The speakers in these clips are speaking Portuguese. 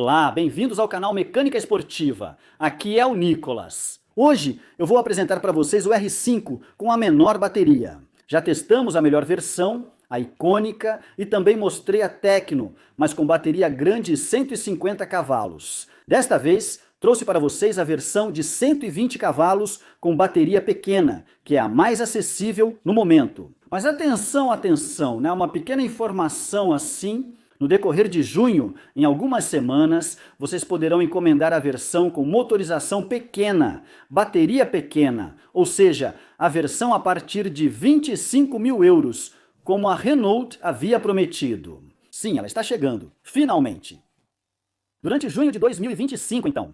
Olá, bem-vindos ao canal Mecânica Esportiva. Aqui é o Nicolas. Hoje eu vou apresentar para vocês o R5 com a menor bateria. Já testamos a melhor versão, a icônica, e também mostrei a Tecno, mas com bateria grande e 150 cavalos. Desta vez, trouxe para vocês a versão de 120 cavalos com bateria pequena, que é a mais acessível no momento. Mas atenção, atenção, né? Uma pequena informação assim. No decorrer de junho, em algumas semanas, vocês poderão encomendar a versão com motorização pequena, bateria pequena, ou seja, a versão a partir de 25 mil euros, como a Renault havia prometido. Sim, ela está chegando, finalmente. Durante junho de 2025, então.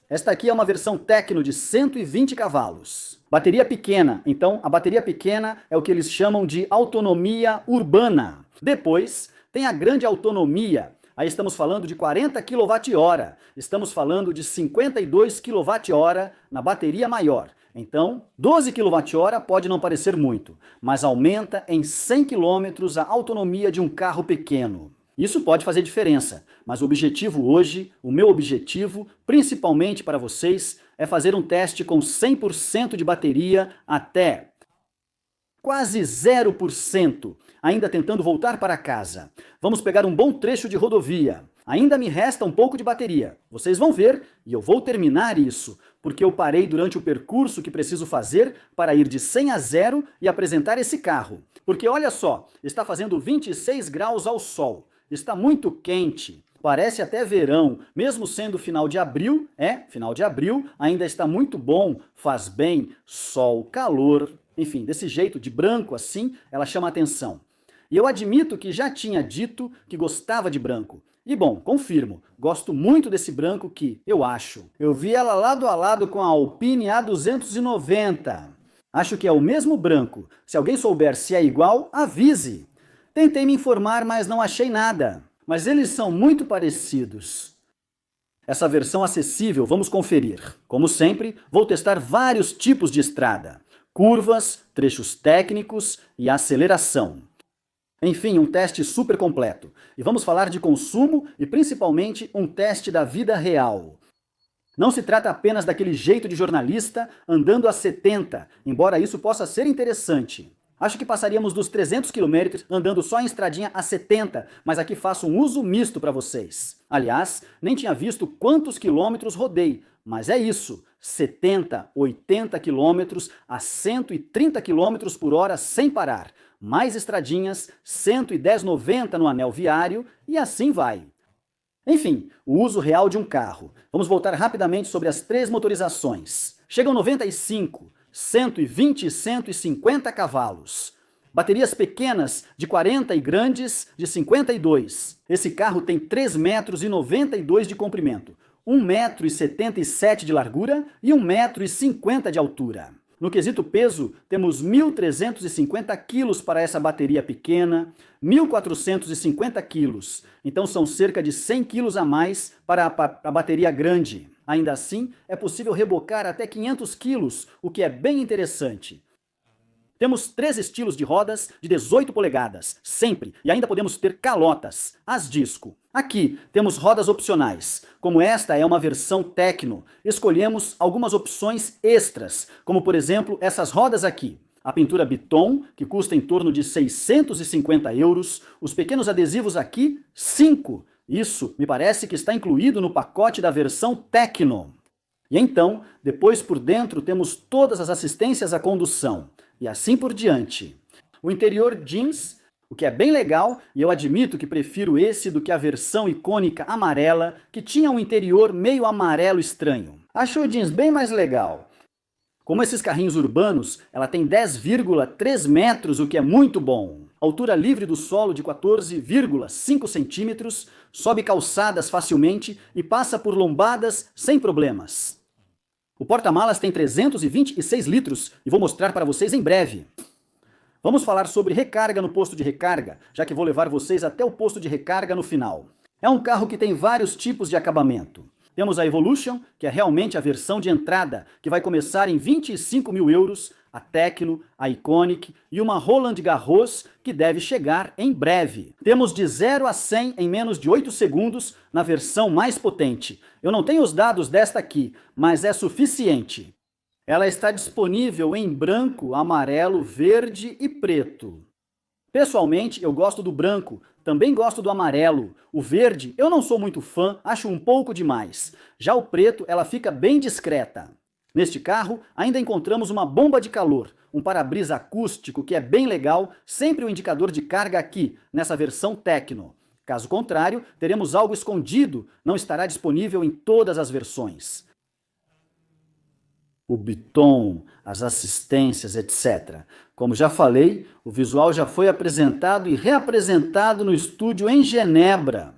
Esta aqui é uma versão Tecno de 120 cavalos. Bateria pequena, então a bateria pequena é o que eles chamam de autonomia urbana. Depois tem a grande autonomia, aí estamos falando de 40 kWh, estamos falando de 52 kWh na bateria maior. Então, 12 kWh pode não parecer muito, mas aumenta em 100 km a autonomia de um carro pequeno. Isso pode fazer diferença, mas o objetivo hoje, o meu objetivo, principalmente para vocês, é fazer um teste com 100% de bateria até quase 0%, ainda tentando voltar para casa. Vamos pegar um bom trecho de rodovia. Ainda me resta um pouco de bateria. Vocês vão ver e eu vou terminar isso, porque eu parei durante o percurso que preciso fazer para ir de 100 a 0 e apresentar esse carro. Porque olha só, está fazendo 26 graus ao sol. Está muito quente, parece até verão, mesmo sendo final de abril, final de abril, ainda está muito bom, faz bem, sol, calor, enfim, desse jeito, de branco assim, ela chama atenção. E eu admito que já tinha dito que gostava de branco. E bom, confirmo, gosto muito desse branco que, eu acho. Eu vi ela lado a lado com a Alpine A290. Acho que é o mesmo branco. Se alguém souber se é igual, avise. Tentei me informar, mas não achei nada. Mas eles são muito parecidos. Essa versão acessível, vamos conferir. Como sempre, vou testar vários tipos de estrada. Curvas, trechos técnicos e aceleração. Enfim, um teste super completo. E vamos falar de consumo e principalmente um teste da vida real. Não se trata apenas daquele jeito de jornalista andando a 70, embora isso possa ser interessante. Acho que passaríamos dos 300 km andando só em estradinha a 70, mas aqui faço um uso misto para vocês. Aliás, nem tinha visto quantos quilômetros rodei, mas é isso, 70, 80 km a 130 km por hora sem parar. Mais estradinhas, 110, 90 no anel viário e assim vai. Enfim, o uso real de um carro. Vamos voltar rapidamente sobre as três motorizações. Chegam 95, 120 e 150 cavalos. Baterias pequenas de 40 e grandes de 52. Esse carro tem 3,92 m de comprimento, 1,77 m de largura e 1,50 m de altura. No quesito peso, temos 1.350 quilos para essa bateria pequena, 1.450 quilos. Então são cerca de 100 quilos a mais para a bateria grande. Ainda assim, é possível rebocar até 500 quilos, o que é bem interessante. Temos 3 estilos de rodas de 18 polegadas, sempre, e ainda podemos ter calotas, as disco. Aqui temos rodas opcionais. Como esta é uma versão Tecno, escolhemos algumas opções extras, como por exemplo essas rodas aqui. A pintura Biton, que custa em torno de 650 euros, os pequenos adesivos aqui, 5. Isso me parece que está incluído no pacote da versão Tecno. E então, depois por dentro temos todas as assistências à condução. E assim por diante. O interior jeans, o que é bem legal, e eu admito que prefiro esse do que a versão icônica amarela, que tinha um interior meio amarelo estranho. Acho o jeans bem mais legal. Como esses carrinhos urbanos, ela tem 10,3 metros, o que é muito bom. Altura livre do solo de 14,5 centímetros, sobe calçadas facilmente e passa por lombadas sem problemas. O porta-malas tem 326 litros e vou mostrar para vocês em breve. Vamos falar sobre recarga no posto de recarga, já que vou levar vocês até o posto de recarga no final. É um carro que tem vários tipos de acabamento. Temos a Evolution, que é realmente a versão de entrada, que vai começar em 25 mil euros, a Tecno, a Iconic e uma Roland Garros que deve chegar em breve. Temos de 0 a 100 em menos de 8 segundos na versão mais potente. Eu não tenho os dados desta aqui, mas é suficiente. Ela está disponível em branco, amarelo, verde e preto. Pessoalmente, eu gosto do branco, também gosto do amarelo. O verde, eu não sou muito fã, acho um pouco demais. Já o preto, ela fica bem discreta. Neste carro, ainda encontramos uma bomba de calor, um para-brisa acústico que é bem legal, sempre o indicador de carga aqui, nessa versão Tecno. Caso contrário, teremos algo escondido, não estará disponível em todas as versões. O Biton, as assistências, etc. Como já falei, o visual já foi apresentado e reapresentado no estúdio em Genebra.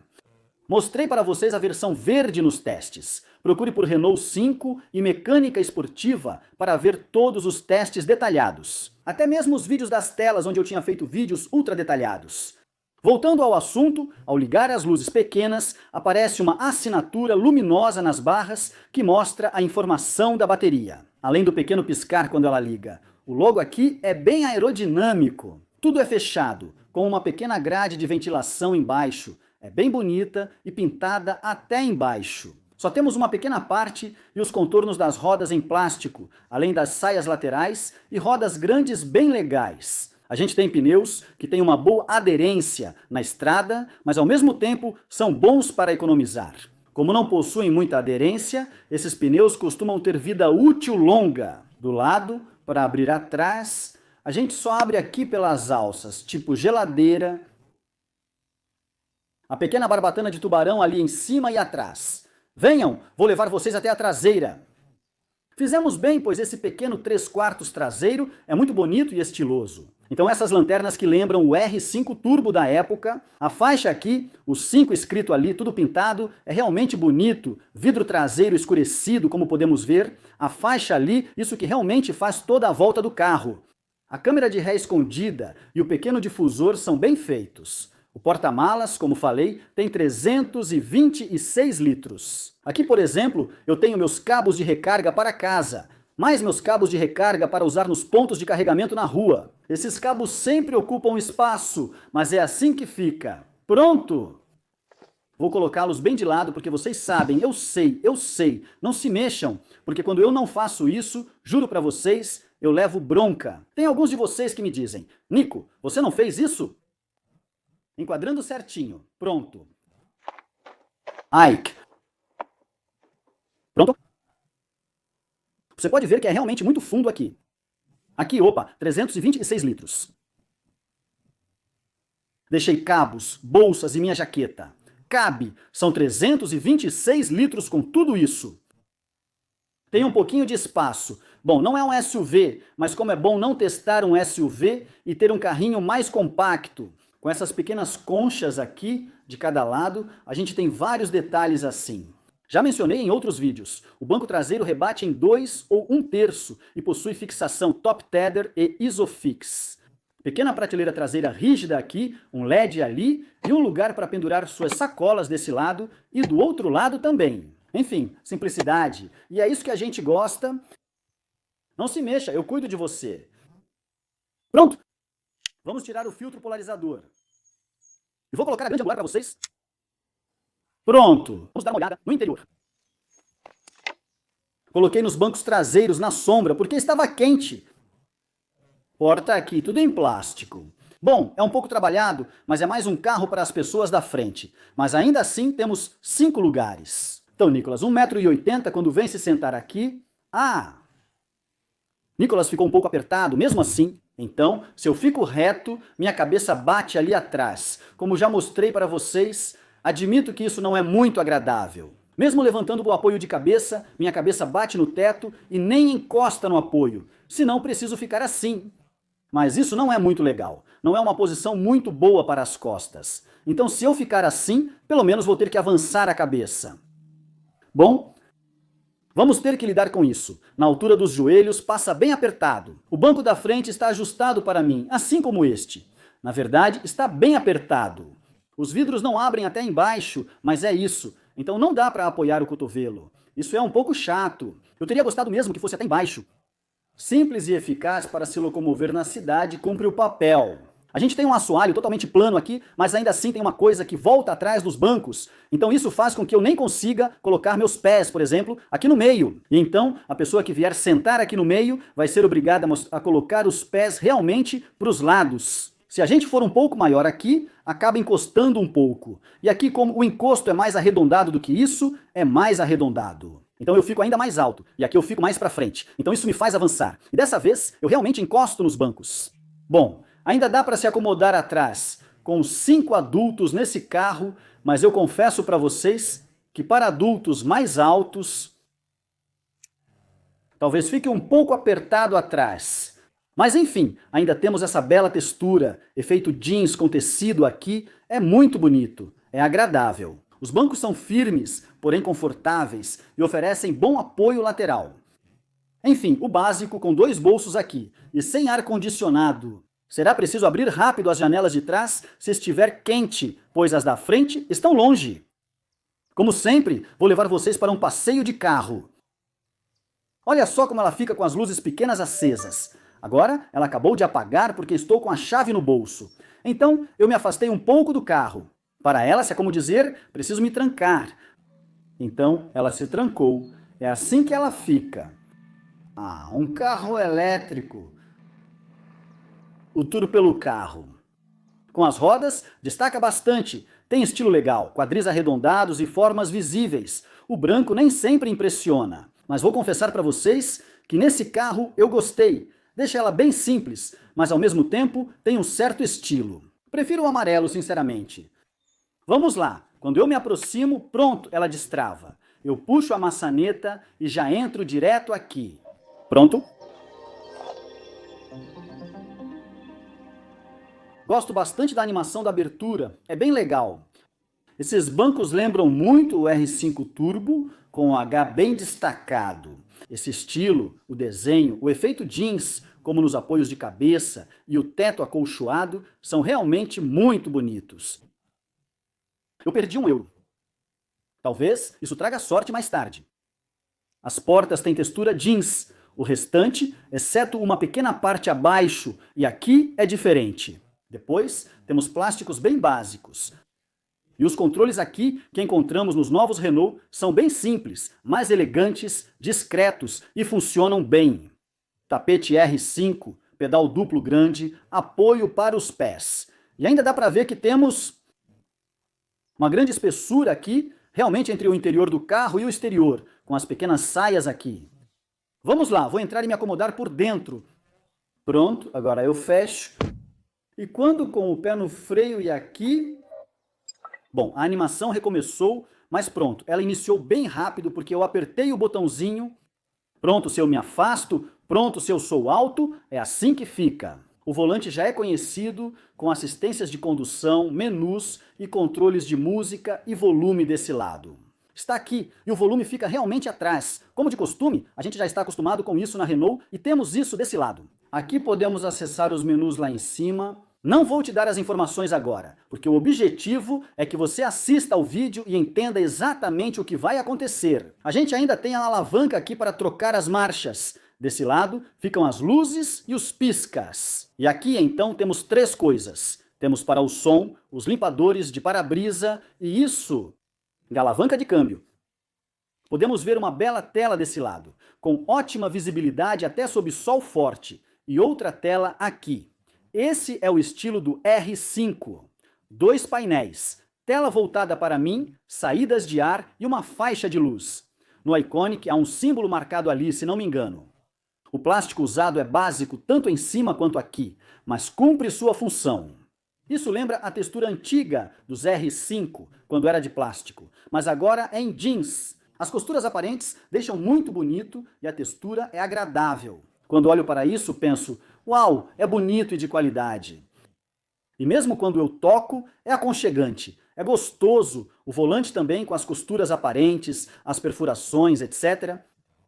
Mostrei para vocês a versão verde nos testes. Procure por Renault 5 e Mecânica Esportiva para ver todos os testes detalhados. Até mesmo os vídeos das telas onde eu tinha feito vídeos ultra detalhados. Voltando ao assunto, ao ligar as luzes pequenas, aparece uma assinatura luminosa nas barras que mostra a informação da bateria. Além do pequeno piscar quando ela liga. O logo aqui é bem aerodinâmico. Tudo é fechado, com uma pequena grade de ventilação embaixo. É bem bonita e pintada até embaixo. Só temos uma pequena parte e os contornos das rodas em plástico, além das saias laterais e rodas grandes bem legais. A gente tem pneus que têm uma boa aderência na estrada, mas ao mesmo tempo são bons para economizar. Como não possuem muita aderência, esses pneus costumam ter vida útil longa. Do lado, para abrir atrás, a gente só abre aqui pelas alças, tipo geladeira. A pequena barbatana de tubarão ali em cima e atrás. Venham, vou levar vocês até a traseira. Fizemos bem, pois esse pequeno 3/4 traseiro é muito bonito e estiloso. Então essas lanternas que lembram o R5 Turbo da época, a faixa aqui, o 5 escrito ali, tudo pintado, é realmente bonito, vidro traseiro escurecido, como podemos ver, a faixa ali, isso que realmente faz toda a volta do carro. A câmera de ré escondida e o pequeno difusor são bem feitos. O porta-malas, como falei, tem 326 litros. Aqui, por exemplo, eu tenho meus cabos de recarga para casa, mais meus cabos de recarga para usar nos pontos de carregamento na rua. Esses cabos sempre ocupam espaço, mas é assim que fica. Pronto! Vou colocá-los bem de lado porque vocês sabem, eu sei, não se mexam, porque quando eu não faço isso, juro para vocês, eu levo bronca. Tem alguns de vocês que me dizem, Nico, você não fez isso? Enquadrando certinho. Pronto. Ike. Pronto? Você pode ver que é realmente muito fundo aqui. Aqui, opa, 326 litros. Deixei cabos, bolsas e minha jaqueta. Cabe, são 326 litros com tudo isso. Tem um pouquinho de espaço. Bom, não é um SUV, mas como é bom não testar um SUV e ter um carrinho mais compacto. Com essas pequenas conchas aqui, de cada lado, a gente tem vários detalhes assim. Já mencionei em outros vídeos, o banco traseiro rebate em 2 ou 1/3 e possui fixação top tether e isofix. Pequena prateleira traseira rígida aqui, um LED ali e um lugar para pendurar suas sacolas desse lado e do outro lado também. Enfim, simplicidade. E é isso que a gente gosta. Não se mexa, eu cuido de você. Pronto! Vamos tirar o filtro polarizador. E vou colocar a grande angular para vocês. Pronto! Vamos dar uma olhada no interior. Coloquei nos bancos traseiros na sombra porque estava quente. Porta aqui, tudo em plástico. Bom, é um pouco trabalhado, mas é mais um carro para as pessoas da frente. Mas ainda assim temos 5 lugares. Então, Nicolas, 1,80 m quando vem se sentar aqui. Ah! Nicolas ficou um pouco apertado, mesmo assim. Então, se eu fico reto, minha cabeça bate ali atrás. Como já mostrei para vocês, admito que isso não é muito agradável. Mesmo levantando o apoio de cabeça, minha cabeça bate no teto e nem encosta no apoio. Senão preciso ficar assim. Mas isso não é muito legal. Não é uma posição muito boa para as costas. Então, se eu ficar assim, pelo menos vou ter que avançar a cabeça. Bom, vamos ter que lidar com isso. Na altura dos joelhos, passa bem apertado. O banco da frente está ajustado para mim, assim como este. Na verdade, está bem apertado. Os vidros não abrem até embaixo, mas é isso. Então não dá para apoiar o cotovelo. Isso é um pouco chato. Eu teria gostado mesmo que fosse até embaixo. Simples e eficaz para se locomover na cidade, cumpre o papel. A gente tem um assoalho totalmente plano aqui, mas ainda assim tem uma coisa que volta atrás dos bancos. Então isso faz com que eu nem consiga colocar meus pés, por exemplo, aqui no meio. E então a pessoa que vier sentar aqui no meio vai ser obrigada a colocar os pés realmente para os lados. Se a gente for um pouco maior aqui, acaba encostando um pouco. E aqui, como o encosto é mais arredondado do que isso, é mais arredondado. Então eu fico ainda mais alto, e aqui eu fico mais para frente. Então isso me faz avançar. E dessa vez, eu realmente encosto nos bancos. Bom, ainda dá para se acomodar atrás, com 5 adultos nesse carro, mas eu confesso para vocês que para adultos mais altos, talvez fique um pouco apertado atrás. Mas enfim, ainda temos essa bela textura, efeito jeans com tecido aqui, é muito bonito, é agradável. Os bancos são firmes, porém confortáveis, e oferecem bom apoio lateral. Enfim, o básico com 2 bolsos aqui, e sem ar-condicionado. Será preciso abrir rápido as janelas de trás se estiver quente, pois as da frente estão longe. Como sempre, vou levar vocês para um passeio de carro. Olha só como ela fica com as luzes pequenas acesas. Agora, ela acabou de apagar porque estou com a chave no bolso. Então, eu me afastei um pouco do carro. Para ela, se é como dizer, preciso me trancar. Então, ela se trancou. É assim que ela fica. Ah, um carro elétrico. O tour pelo carro. Com as rodas, destaca bastante. Tem estilo legal, quadris arredondados e formas visíveis. O branco nem sempre impressiona. Mas vou confessar para vocês que nesse carro eu gostei. Deixa ela bem simples, mas ao mesmo tempo tem um certo estilo. Prefiro o amarelo, sinceramente. Vamos lá. Quando eu me aproximo, pronto, ela destrava. Eu puxo a maçaneta e já entro direto aqui. Pronto? Gosto bastante da animação da abertura, é bem legal. Esses bancos lembram muito o R5 Turbo, com o H bem destacado. Esse estilo, o desenho, o efeito jeans, como nos apoios de cabeça, e o teto acolchoado, são realmente muito bonitos. Eu perdi €1. Talvez isso traga sorte mais tarde. As portas têm textura jeans, o restante, exceto uma pequena parte abaixo, e aqui é diferente. Depois, temos plásticos bem básicos. E os controles aqui que encontramos nos novos Renault são bem simples, mais elegantes, discretos e funcionam bem. Tapete R5, pedal duplo grande, apoio para os pés. E ainda dá para ver que temos uma grande espessura aqui, realmente entre o interior do carro e o exterior, com as pequenas saias aqui. Vamos lá, vou entrar e me acomodar por dentro. Pronto, agora eu fecho. E quando com o pé no freio e aqui... Bom, a animação recomeçou, mas pronto, ela iniciou bem rápido porque eu apertei o botãozinho. Pronto, se eu me afasto, pronto, se eu sou alto, é assim que fica. O volante já é conhecido, com assistências de condução, menus e controles de música e volume desse lado. Está aqui, e o volume fica realmente atrás. Como de costume, a gente já está acostumado com isso na Renault e temos isso desse lado. Aqui podemos acessar os menus lá em cima. Não vou te dar as informações agora, porque o objetivo é que você assista ao vídeo e entenda exatamente o que vai acontecer. A gente ainda tem a alavanca aqui para trocar as marchas. Desse lado ficam as luzes e os piscas. E aqui então temos 3 coisas. Temos para o som, os limpadores de para-brisa e isso... da alavanca de câmbio. Podemos ver uma bela tela desse lado, com ótima visibilidade até sob sol forte, e outra tela aqui. Esse é o estilo do R5. 2 painéis, tela voltada para mim, saídas de ar e uma faixa de luz. No Iconic há um símbolo marcado ali, se não me engano. O plástico usado é básico tanto em cima quanto aqui, mas cumpre sua função. Isso lembra a textura antiga dos R5, quando era de plástico, mas agora é em jeans. As costuras aparentes deixam muito bonito e a textura é agradável. Quando olho para isso, penso, uau, é bonito e de qualidade. E mesmo quando eu toco, é aconchegante, é gostoso, o volante também com as costuras aparentes, as perfurações, etc.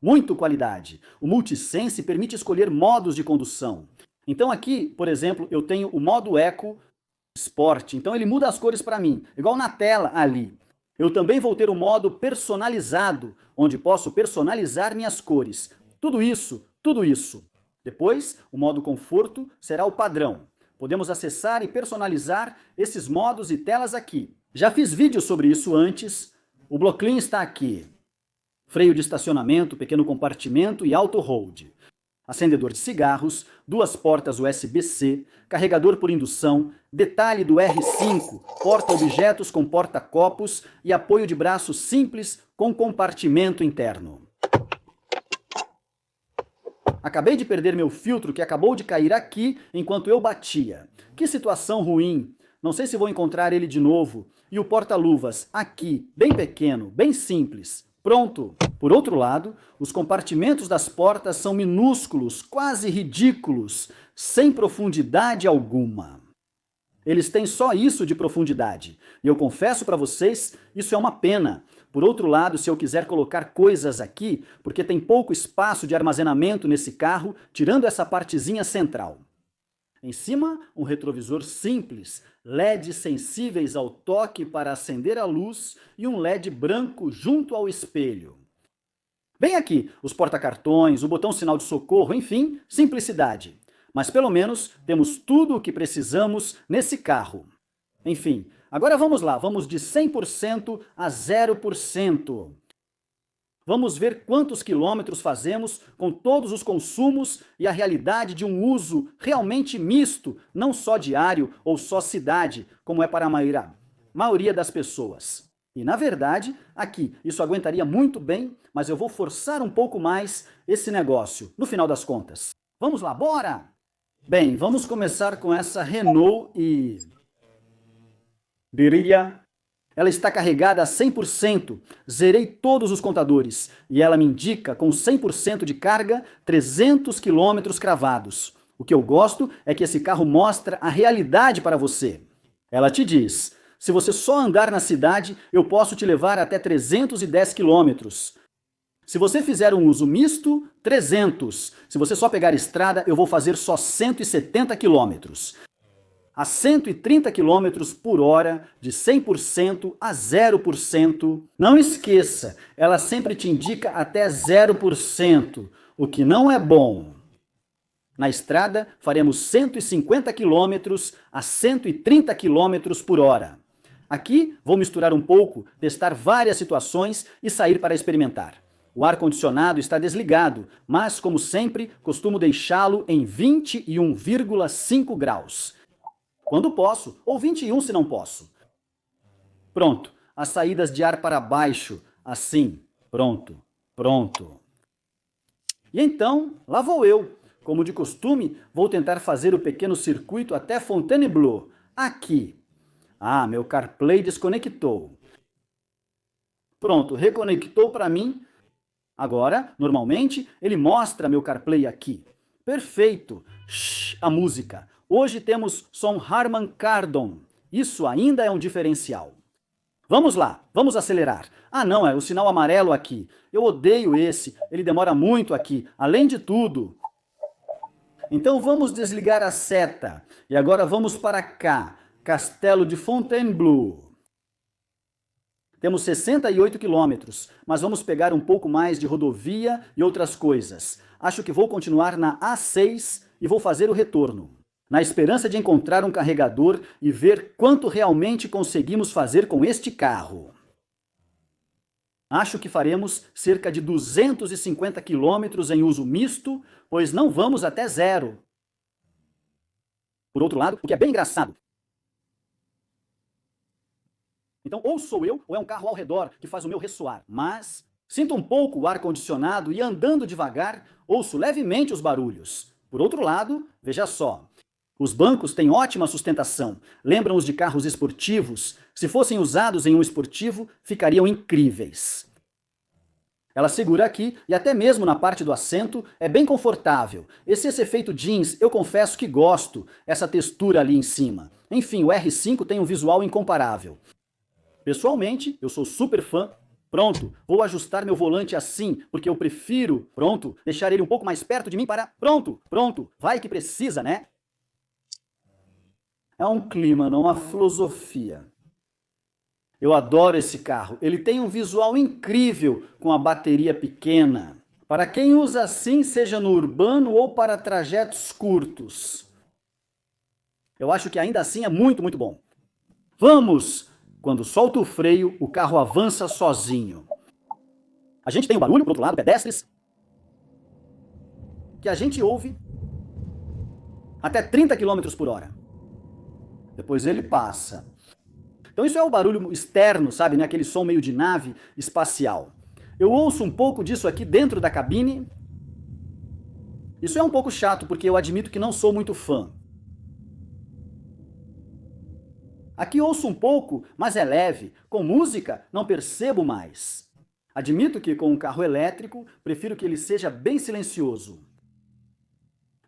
Muito qualidade. O Multisense permite escolher modos de condução. Então aqui, por exemplo, eu tenho o modo Eco Sport, então ele muda as cores para mim, igual na tela ali. Eu também vou ter o modo personalizado, onde posso personalizar minhas cores. Tudo isso. Depois, o modo conforto será o padrão. Podemos acessar e personalizar esses modos e telas aqui. Já fiz vídeo sobre isso antes. O Blockly está aqui. Freio de estacionamento, pequeno compartimento e auto-hold. Acendedor de cigarros, 2 portas USB-C, carregador por indução, detalhe do R5, porta-objetos com porta-copos e apoio de braço simples com compartimento interno. Acabei de perder meu filtro que acabou de cair aqui enquanto eu batia. Que situação ruim! Não sei se vou encontrar ele de novo. E o porta-luvas aqui, bem pequeno, bem simples. Pronto! Por outro lado, os compartimentos das portas são minúsculos, quase ridículos, sem profundidade alguma. Eles têm só isso de profundidade. E eu confesso para vocês, isso é uma pena. Por outro lado, se eu quiser colocar coisas aqui, porque tem pouco espaço de armazenamento nesse carro, tirando essa partezinha central. Em cima, um retrovisor simples, LEDs sensíveis ao toque para acender a luz e um LED branco junto ao espelho. Bem aqui, os porta-cartões, o botão sinal de socorro, enfim, simplicidade. Mas pelo menos temos tudo o que precisamos nesse carro. Enfim, agora vamos lá, vamos de 100% a 0%. Vamos ver quantos quilômetros fazemos com todos os consumos e a realidade de um uso realmente misto, não só diário ou só cidade, como é para a maioria das pessoas. E na verdade, aqui, isso aguentaria muito bem, mas eu vou forçar um pouco mais esse negócio, no final das contas. Vamos lá, bora! Bem, vamos começar com essa Renault e... diria... Ela está carregada a 100%, zerei todos os contadores e ela me indica com 100% de carga 300 km cravados. O que eu gosto é que esse carro mostra a realidade para você. Ela te diz, se você só andar na cidade, eu posso te levar até 310 km. Se você fizer um uso misto, 300. Se você só pegar estrada, eu vou fazer só 170 km. A 130 km por hora, de 100% a 0%. Não esqueça, ela sempre te indica até 0%, o que não é bom. Na estrada, faremos 150 km a 130 km por hora. Aqui, vou misturar um pouco, testar várias situações e sair para experimentar. O ar-condicionado está desligado, mas, como sempre, costumo deixá-lo em 21,5 graus. Quando posso, ou 21 se não posso. Pronto, as saídas de ar para baixo, assim, pronto, pronto. E então, lá vou eu. Como de costume, vou tentar fazer o pequeno circuito até Fontainebleau, aqui. Ah, meu CarPlay desconectou. Pronto, reconectou para mim. Agora, normalmente, ele mostra meu CarPlay aqui. Perfeito. Shhh, a música. Hoje temos som Harman Kardon. Isso ainda é um diferencial. Vamos lá, vamos acelerar. Ah não, é o sinal amarelo aqui. Eu odeio esse, ele demora muito aqui, além de tudo. Então vamos desligar a seta. E agora vamos para cá, Castelo de Fontainebleau. Temos 68 quilômetros, mas vamos pegar um pouco mais de rodovia e outras coisas. Acho que vou continuar na A6 e vou fazer o retorno. Na esperança de encontrar um carregador e ver quanto realmente conseguimos fazer com este carro. Acho que faremos cerca de 250 quilômetros em uso misto, pois não vamos até 0. Por outro lado, o que é bem engraçado. Então, ou sou eu, ou é um carro ao redor que faz o meu ressoar. Mas sinto um pouco o ar-condicionado e andando devagar, ouço levemente os barulhos. Por outro lado, veja só. Os bancos têm ótima sustentação, lembram os de carros esportivos. Se fossem usados em um esportivo, ficariam incríveis. Ela segura aqui e até mesmo na parte do assento é bem confortável. Esse efeito jeans eu confesso que gosto, essa textura ali em cima. Enfim, o R5 tem um visual incomparável. Pessoalmente, eu sou super fã. Pronto, vou ajustar meu volante assim, porque eu prefiro, pronto, deixar ele um pouco mais perto de mim para... Pronto, vai que precisa, né? É um clima, não uma filosofia. Eu adoro esse carro. Ele tem um visual incrível com a bateria pequena. Para quem usa assim, seja no urbano ou para trajetos curtos. Eu acho que ainda assim é muito, muito bom. Vamos! Quando solta o freio, o carro avança sozinho. A gente tem um barulho, por outro lado, pedestres, que a gente ouve até 30 km por hora. Depois ele passa. Então isso é o barulho externo, sabe, né? Aquele som meio de nave espacial. Eu ouço um pouco disso aqui dentro da cabine. Isso é um pouco chato, porque eu admito que não sou muito fã. Aqui ouço um pouco, mas é leve. Com música, não percebo mais. Admito que com um carro elétrico, prefiro que ele seja bem silencioso.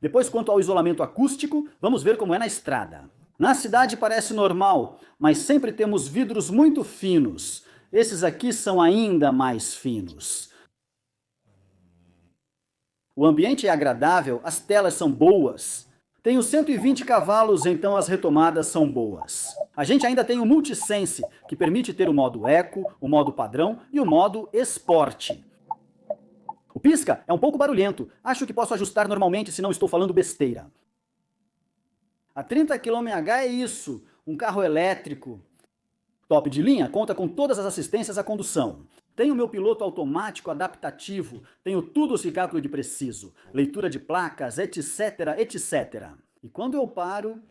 Depois, quanto ao isolamento acústico, vamos ver como é na estrada. Na cidade parece normal, mas sempre temos vidros muito finos. Esses aqui são ainda mais finos. O ambiente é agradável, as telas são boas. Tenho 120 cavalos, então as retomadas são boas. A gente ainda tem o Multisense, que permite ter o modo Eco, o modo padrão e o modo Esporte. O pisca é um pouco barulhento. Acho que posso ajustar normalmente se não estou falando besteira. A 30 km/h é isso, um carro elétrico. Top de linha, conta com todas as assistências à condução. Tenho meu piloto automático adaptativo, tenho tudo se cálculo de preciso, leitura de placas, etc, etc. E quando eu paro...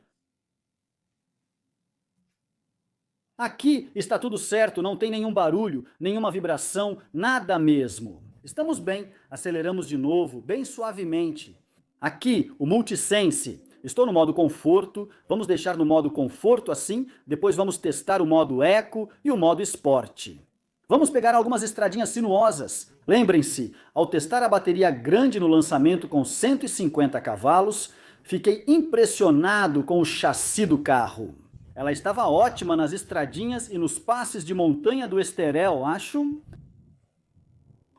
Aqui está tudo certo, não tem nenhum barulho, nenhuma vibração, nada mesmo. Estamos bem, aceleramos de novo, bem suavemente. Aqui, o Multisense. Estou no modo conforto, vamos deixar no modo conforto assim, depois vamos testar o modo Eco e o modo Esporte. Vamos pegar algumas estradinhas sinuosas. Lembrem-se, ao testar a bateria grande no lançamento com 150 cavalos, fiquei impressionado com o chassi do carro. Ela estava ótima nas estradinhas e nos passes de montanha do Estoril, acho.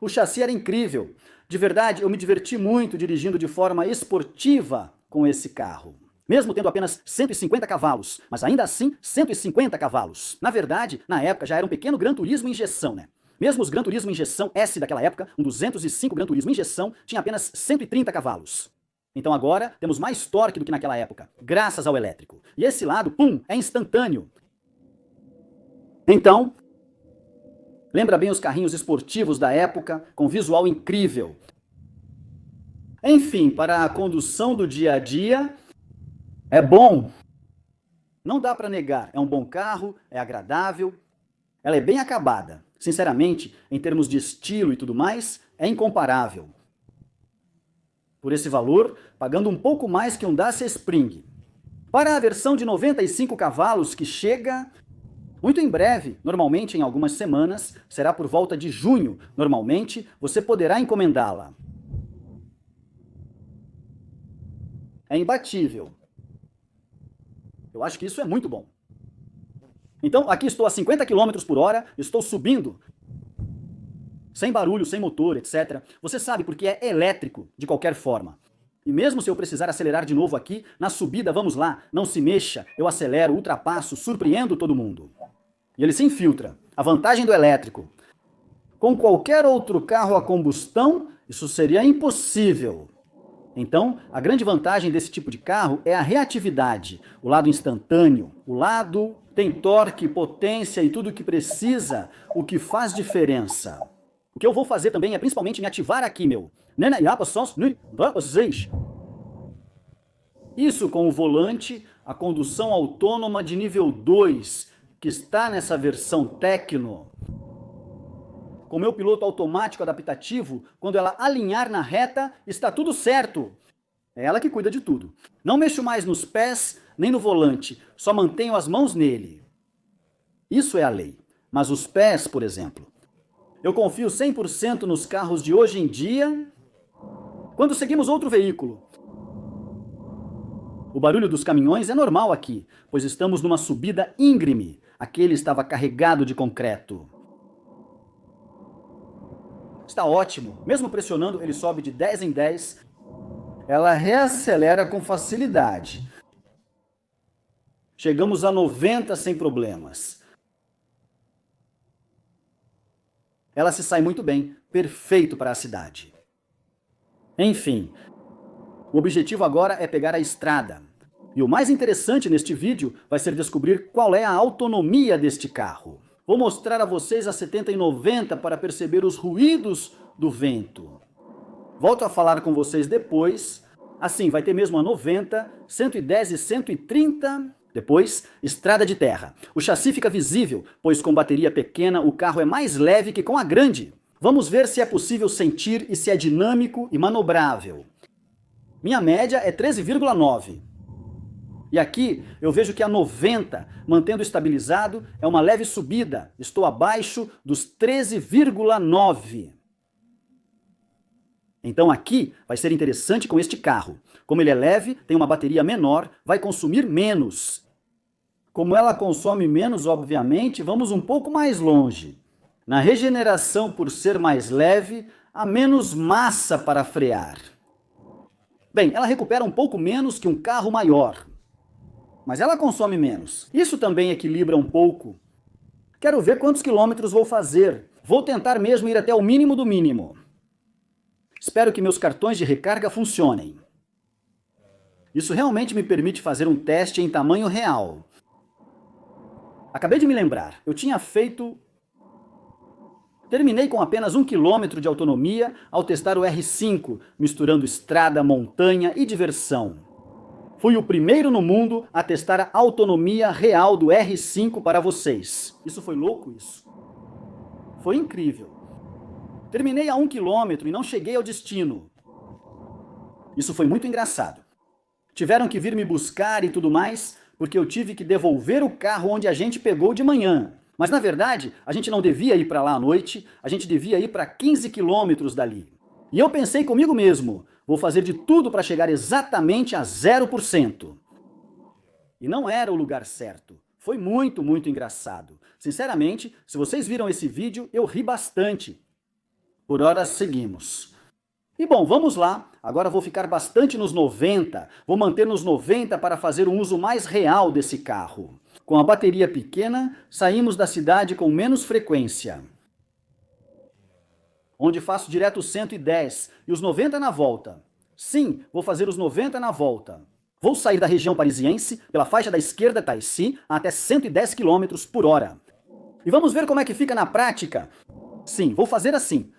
O chassi era incrível. De verdade, eu me diverti muito dirigindo de forma esportiva com esse carro. Mesmo tendo apenas 150 cavalos, mas ainda assim 150 cavalos. Na verdade, na época já era um pequeno Gran Turismo injeção, né? Mesmo os Gran Turismo injeção S daquela época, um 205 Gran Turismo injeção, tinha apenas 130 cavalos. Então agora temos mais torque do que naquela época, graças ao elétrico. E esse lado, pum, é instantâneo. Então, lembra bem os carrinhos esportivos da época, com visual incrível. Enfim, para a condução do dia a dia, é bom. Não dá para negar, é um bom carro, é agradável, ela é bem acabada. Sinceramente, em termos de estilo e tudo mais, é incomparável. Por esse valor, pagando um pouco mais que um Dacia Spring. Para a versão de 95 cavalos que chega muito em breve, normalmente em algumas semanas, será por volta de junho, normalmente você poderá encomendá-la. É imbatível. Eu acho que isso é muito bom. Então, aqui estou a 50 km por hora, estou subindo, sem barulho, sem motor, etc. Você sabe porque é elétrico, de qualquer forma. E mesmo se eu precisar acelerar de novo aqui, na subida, vamos lá, não se mexa, eu acelero, ultrapasso, surpreendo todo mundo. E ele se infiltra. A vantagem do elétrico. Com qualquer outro carro a combustão, isso seria impossível. Então, a grande vantagem desse tipo de carro é a reatividade, o lado instantâneo, o lado tem torque, potência e tudo o que precisa, o que faz diferença. O que eu vou fazer também é principalmente me ativar aqui, meu. Isso com o volante, a condução autônoma de nível 2, que está nessa versão Tecno. Com meu piloto automático adaptativo, quando ela alinhar na reta, está tudo certo. É ela que cuida de tudo. Não mexo mais nos pés, nem no volante, só mantenho as mãos nele. Isso é a lei. Mas os pés, por exemplo, eu confio 100% nos carros de hoje em dia. Quando seguimos outro veículo, o barulho dos caminhões é normal aqui, pois estamos numa subida íngreme. Aquele estava carregado de concreto. Está ótimo. Mesmo pressionando, ele sobe de 10 em 10. Ela reacelera com facilidade. Chegamos a 90 sem problemas. Ela se sai muito bem, perfeito para a cidade. Enfim, o objetivo agora é pegar a estrada. E o mais interessante neste vídeo vai ser descobrir qual é a autonomia deste carro. Vou mostrar a vocês a 70 e 90 para perceber os ruídos do vento. Volto a falar com vocês depois. Assim, vai ter mesmo a 90, 110 e 130. Depois, estrada de terra. O chassi fica visível, pois com bateria pequena o carro é mais leve que com a grande. Vamos ver se é possível sentir e se é dinâmico e manobrável. Minha média é 13,9. E aqui eu vejo que a 90, mantendo estabilizado, é uma leve subida. Estou abaixo dos 13,9. Então aqui vai ser interessante com este carro. Como ele é leve, tem uma bateria menor, vai consumir menos. Como ela consome menos, obviamente, vamos um pouco mais longe. Na regeneração, por ser mais leve, há menos massa para frear. Bem, ela recupera um pouco menos que um carro maior. Mas ela consome menos. Isso também equilibra um pouco. Quero ver quantos quilômetros vou fazer. Vou tentar mesmo ir até o mínimo do mínimo. Espero que meus cartões de recarga funcionem. Isso realmente me permite fazer um teste em tamanho real. Acabei de me lembrar, eu tinha feito... Terminei com apenas 1 km de autonomia ao testar o R5, misturando estrada, montanha e diversão. Fui o primeiro no mundo a testar a autonomia real do R5 para vocês. Isso foi louco, isso? Foi incrível. Terminei a 1 km e não cheguei ao destino. Isso foi muito engraçado. Tiveram que vir me buscar e tudo mais, porque eu tive que devolver o carro onde a gente pegou de manhã. Mas na verdade, a gente não devia ir para lá à noite, a gente devia ir para 15 quilômetros dali. E eu pensei comigo mesmo, vou fazer de tudo para chegar exatamente a 0%. E não era o lugar certo. Foi muito, muito engraçado. Sinceramente, se vocês viram esse vídeo, eu ri bastante. Por hora seguimos. E bom, vamos lá. Agora vou ficar bastante nos 90. Vou manter nos 90 para fazer um uso mais real desse carro. Com a bateria pequena, saímos da cidade com menos frequência. Onde faço direto os 110 e os 90 na volta. Sim, vou fazer os 90 na volta. Vou sair da região parisiense, pela faixa da esquerda Taissi, a até 110 km por hora. E vamos ver como é que fica na prática. Sim, vou fazer assim.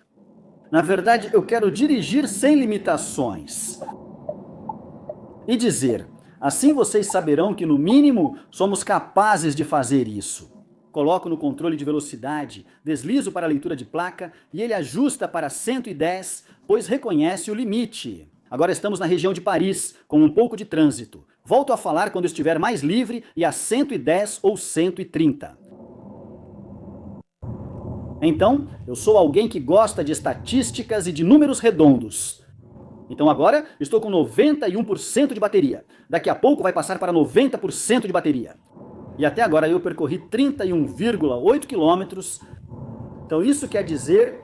Na verdade, eu quero dirigir sem limitações. E dizer, assim vocês saberão que no mínimo somos capazes de fazer isso. Coloco no controle de velocidade, deslizo para a leitura de placa e ele ajusta para 110, pois reconhece o limite. Agora estamos na região de Paris, com um pouco de trânsito. Volto a falar quando estiver mais livre e a 110 ou 130. Então, eu sou alguém que gosta de estatísticas e de números redondos. Então agora estou com 91% de bateria. Daqui a pouco vai passar para 90% de bateria. E até agora eu percorri 31,8 quilômetros. Então isso quer dizer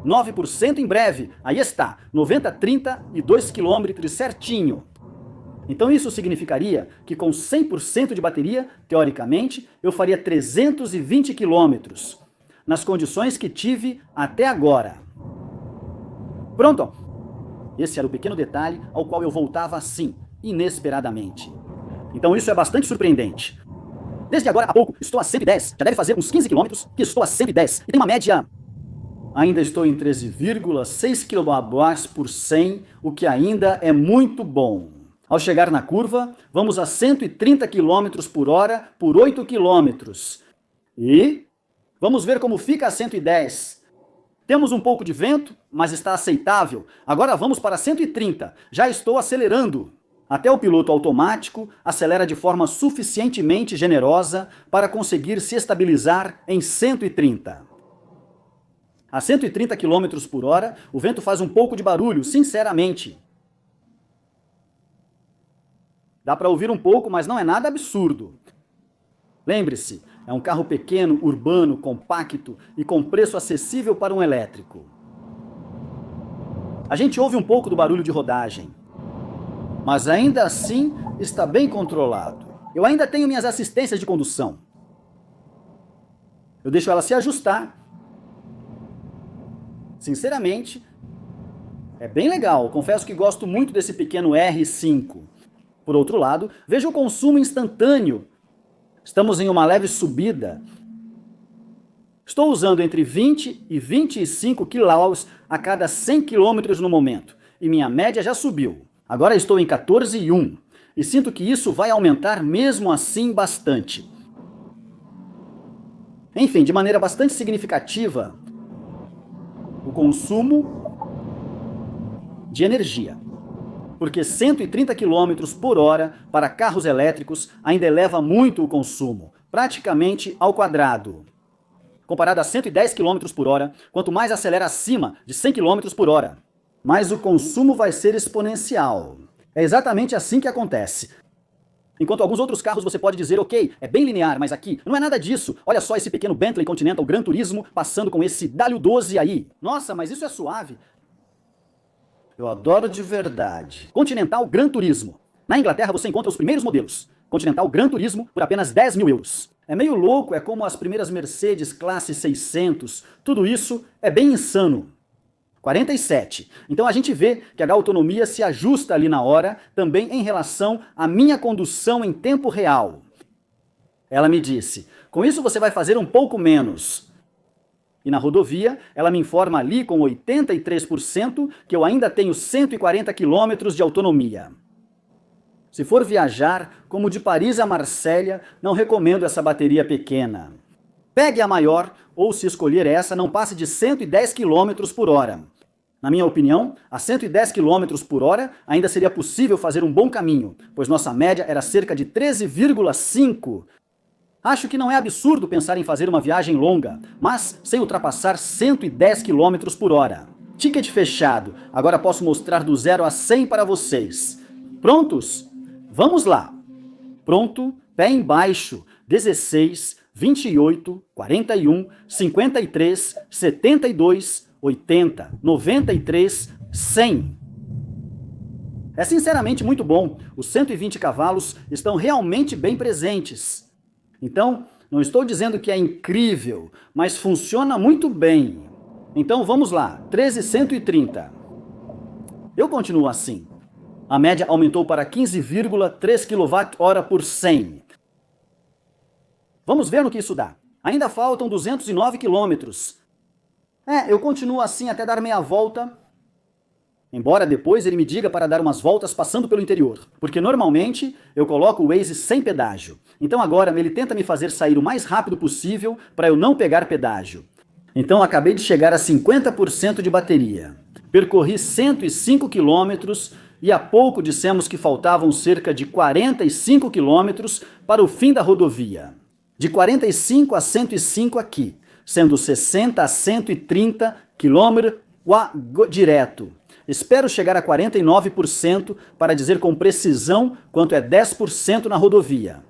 9% em breve. Aí está, 90, 30 e 2 quilômetros certinho. Então isso significaria que com 100% de bateria, teoricamente, eu faria 320 quilômetros. Nas condições que tive até agora. Pronto! Esse era o pequeno detalhe ao qual eu voltava assim, inesperadamente. Então isso é bastante surpreendente. Desde agora a pouco estou a 110, já deve fazer uns 15 km que estou a 110 e tem uma média... Ainda estou em 13,6 km por 100, o que ainda é muito bom. Ao chegar na curva, vamos a 130 km por hora por 8 km. E... vamos ver como fica a 110. Temos um pouco de vento, mas está aceitável. Agora vamos para 130. Já estou acelerando. Até o piloto automático acelera de forma suficientemente generosa para conseguir se estabilizar em 130. A 130 km por hora, o vento faz um pouco de barulho, sinceramente. Dá para ouvir um pouco, mas não é nada absurdo. Lembre-se, é um carro pequeno, urbano, compacto e com preço acessível para um elétrico. A gente ouve um pouco do barulho de rodagem, mas ainda assim está bem controlado. Eu ainda tenho minhas assistências de condução. Eu deixo ela se ajustar. Sinceramente, É bem legal, confesso que gosto muito desse pequeno R5. Por outro lado, veja o consumo instantâneo. Estamos em uma leve subida. Estou usando entre 20 e 25 kW a cada 100 km no momento, e minha média já subiu. Agora estou em 14,1 e sinto que isso vai aumentar mesmo assim bastante. Enfim, de maneira bastante significativa, o consumo de energia. Porque 130 km por hora para carros elétricos ainda eleva muito o consumo, praticamente ao quadrado. Comparado a 110 km por hora, quanto mais acelera acima de 100 km por hora, mais o consumo vai ser exponencial. É exatamente assim que acontece. Enquanto alguns outros carros você pode dizer, ok, é bem linear, mas aqui não é nada disso. Olha só esse pequeno Bentley Continental Gran Turismo passando com esse W12 aí. Nossa, mas isso é suave. Eu adoro de verdade. Continental Gran Turismo. Na Inglaterra você encontra os primeiros modelos. Continental Gran Turismo por apenas 10 mil euros. É meio louco, é como as primeiras Mercedes classe 600. Tudo isso é bem insano. 47. Então a gente vê que a autonomia se ajusta ali na hora, também em relação à minha condução em tempo real. Ela me disse, com isso você vai fazer um pouco menos. E na rodovia, ela me informa ali com 83% que eu ainda tenho 140 km de autonomia. Se for viajar, como de Paris a Marsella, não recomendo essa bateria pequena. Pegue a maior, ou se escolher essa, não passe de 110 km por hora. Na minha opinião, a 110 km por hora ainda seria possível fazer um bom caminho, pois nossa média era cerca de 13,5. Acho que não é absurdo pensar em fazer uma viagem longa, mas sem ultrapassar 110 km por hora. Ticket fechado, agora posso mostrar do 0 a 100 para vocês. Prontos? Vamos lá! Pronto, pé embaixo, 16, 28, 41, 53, 72, 80, 93, 100. É sinceramente muito bom, os 120 cavalos estão realmente bem presentes. Então, não estou dizendo que é incrível, mas funciona muito bem. Então vamos lá, 13,130. Eu continuo assim. A média aumentou para 15,3 kWh por 100. Vamos ver no que isso dá. Ainda faltam 209 km. Eu continuo assim até dar meia volta, embora depois ele me diga para dar umas voltas passando pelo interior, porque normalmente eu coloco o Waze sem pedágio. Então agora ele tenta me fazer sair o mais rápido possível para eu não pegar pedágio. Então acabei de chegar a 50% de bateria. Percorri 105 km e há pouco dissemos que faltavam cerca de 45 km para o fim da rodovia. De 45 a 105 aqui, sendo 60 a 130 km direto. Espero chegar a 49% para dizer com precisão quanto é 10% na rodovia.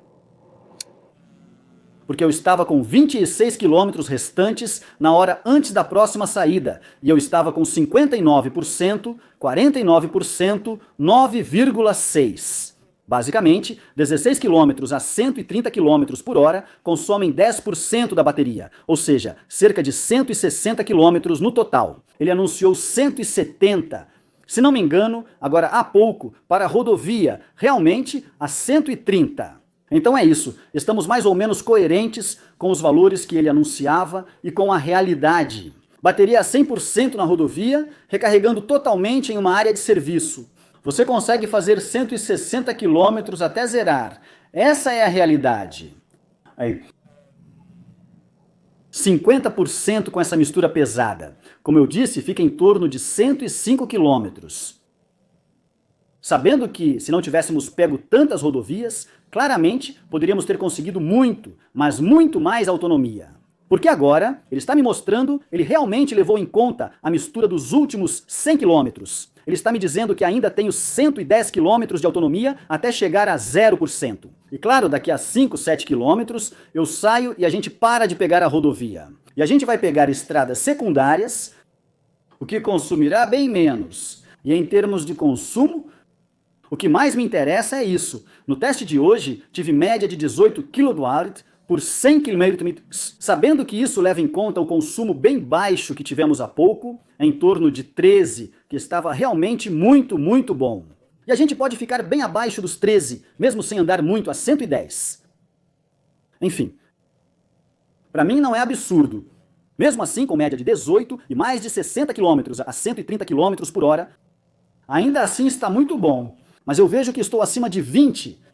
Porque eu estava com 26 km restantes na hora antes da próxima saída, e eu estava com 59%, 49%, 9,6%. Basicamente, 16 km a 130 km por hora consomem 10% da bateria, ou seja, cerca de 160 km no total. Ele anunciou 170, se não me engano, agora há pouco, para a rodovia, realmente a 130. Então é isso, estamos mais ou menos coerentes com os valores que ele anunciava e com a realidade. Bateria a 100% na rodovia, recarregando totalmente em uma área de serviço. Você consegue fazer 160 km até zerar. Essa é a realidade. Aí. 50% com essa mistura pesada. Como eu disse, fica em torno de 105 km. Sabendo que, se não tivéssemos pego tantas rodovias, claramente poderíamos ter conseguido muito, mas muito mais autonomia. Porque agora, ele está me mostrando, ele realmente levou em conta a mistura dos últimos 100 km. Ele está me dizendo que ainda tenho 110 km de autonomia até chegar a 0%. E claro, daqui a 5, 7 km, eu saio e a gente para de pegar a rodovia. E a gente vai pegar estradas secundárias, o que consumirá bem menos. E em termos de consumo, o que mais me interessa é isso. No teste de hoje, tive média de 18 kWh por 100 km, sabendo que isso leva em conta o consumo bem baixo que tivemos há pouco, em torno de 13, que estava realmente muito, muito bom. E a gente pode ficar bem abaixo dos 13, mesmo sem andar muito, a 110. Enfim, para mim não é absurdo. Mesmo assim, com média de 18 e mais de 60 km a 130 km por hora, ainda assim está muito bom. Mas eu vejo que estou acima de 20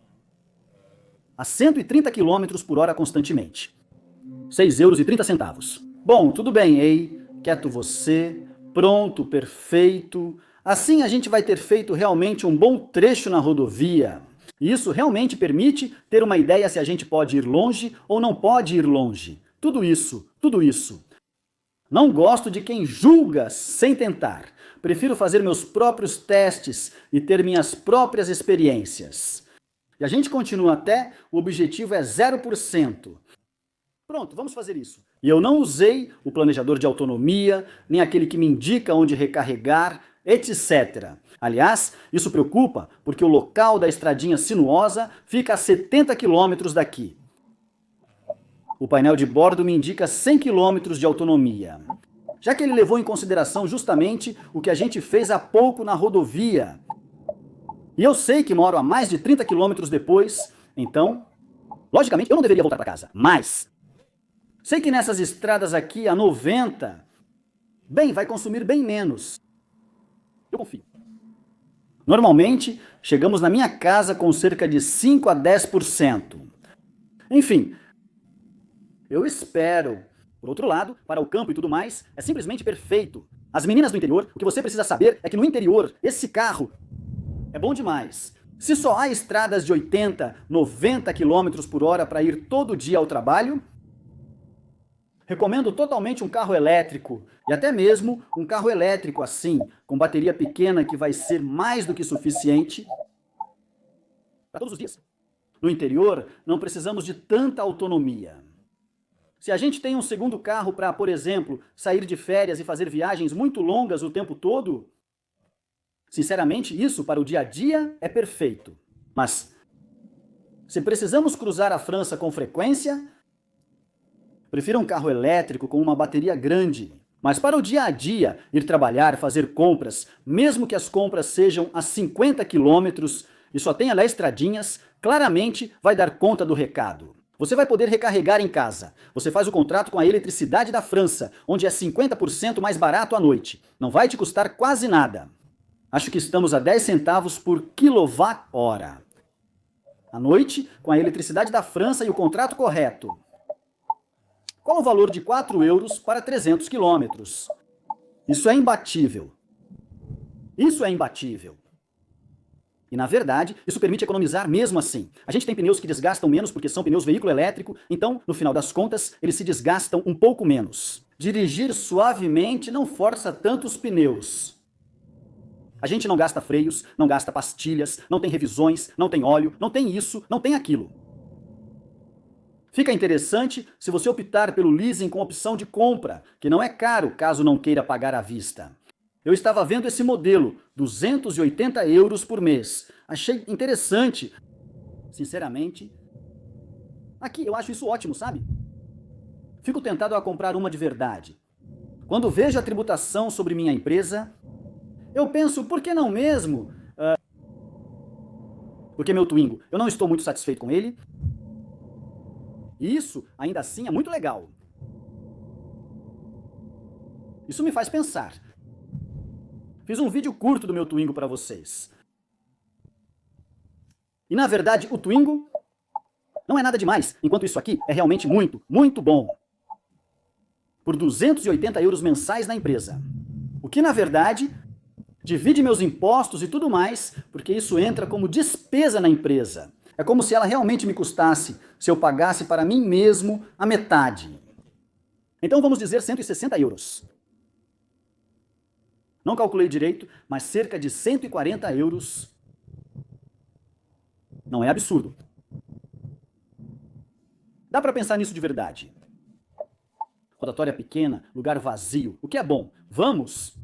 a 130 km por hora constantemente. 6,30 €. Bom, tudo bem, ei, quieto você, pronto, perfeito. Assim a gente vai ter feito realmente um bom trecho na rodovia. E isso realmente permite ter uma ideia se a gente pode ir longe ou não pode ir longe. Tudo isso, tudo isso. Não gosto de quem julga sem tentar. Prefiro fazer meus próprios testes e ter minhas próprias experiências. E a gente continua até, o objetivo é 0%. Pronto, vamos fazer isso. E eu não usei o planejador de autonomia, nem aquele que me indica onde recarregar, etc. Aliás, isso preocupa porque o local da estradinha sinuosa fica a 70 km daqui. O painel de bordo me indica 100 km de autonomia. Já que ele levou em consideração justamente o que a gente fez há pouco na rodovia. E eu sei que moro a mais de 30 km depois, então, logicamente, eu não deveria voltar para casa. Mas, sei que nessas estradas aqui a 90, bem, vai consumir bem menos. Eu confio. Normalmente, chegamos na minha casa com cerca de 5 a 10%. Enfim, eu espero. Por outro lado, para o campo e tudo mais, é simplesmente perfeito. As meninas do interior, o que você precisa saber é que no interior, esse carro é bom demais. Se só há estradas de 80, 90 km por hora para ir todo dia ao trabalho, recomendo totalmente um carro elétrico. E até mesmo um carro elétrico assim, com bateria pequena que vai ser mais do que suficiente para todos os dias. No interior, não precisamos de tanta autonomia. Se a gente tem um segundo carro para, por exemplo, sair de férias e fazer viagens muito longas o tempo todo, sinceramente, isso para o dia a dia é perfeito. Mas, se precisamos cruzar a França com frequência, prefiro um carro elétrico com uma bateria grande. Mas para o dia a dia, ir trabalhar, fazer compras, mesmo que as compras sejam a 50 km e só tenha 10 estradinhas, claramente vai dar conta do recado. Você vai poder recarregar em casa. Você faz o contrato com a Eletricidade da França, onde é 50% mais barato à noite. Não vai te custar quase nada. Acho que estamos a 10 centavos por quilowatt-hora. À noite, com a Eletricidade da França e o contrato correto. Qual o valor de 4 € para 300 km? Isso é imbatível. Isso é imbatível. E, na verdade, isso permite economizar mesmo assim. A gente tem pneus que desgastam menos porque são pneus veículo elétrico, então, no final das contas, eles se desgastam um pouco menos. Dirigir suavemente não força tanto os pneus. A gente não gasta freios, não gasta pastilhas, não tem revisões, não tem óleo, não tem isso, não tem aquilo. Fica interessante se você optar pelo leasing com opção de compra, que não é caro caso não queira pagar à vista. Eu estava vendo esse modelo, 280 € por mês. Achei interessante. Sinceramente, aqui eu acho isso ótimo, sabe? Fico tentado a comprar uma de verdade. Quando vejo a tributação sobre minha empresa, eu penso, por que não mesmo? Porque meu Twingo, eu não estou muito satisfeito com ele. E isso, ainda assim, é muito legal. Isso me faz pensar. Fiz um vídeo curto do meu Twingo para vocês. E na verdade, o Twingo não é nada demais, enquanto isso aqui é realmente muito, muito bom. Por 280 € mensais na empresa. O que na verdade divide meus impostos e tudo mais, porque isso entra como despesa na empresa. É como se ela realmente me custasse, se eu pagasse para mim mesmo a metade. Então vamos dizer 160 €. Não calculei direito, mas cerca de 140 €. Não é absurdo. Dá para pensar nisso de verdade. Rotatória pequena, lugar vazio, o que é bom. Vamos!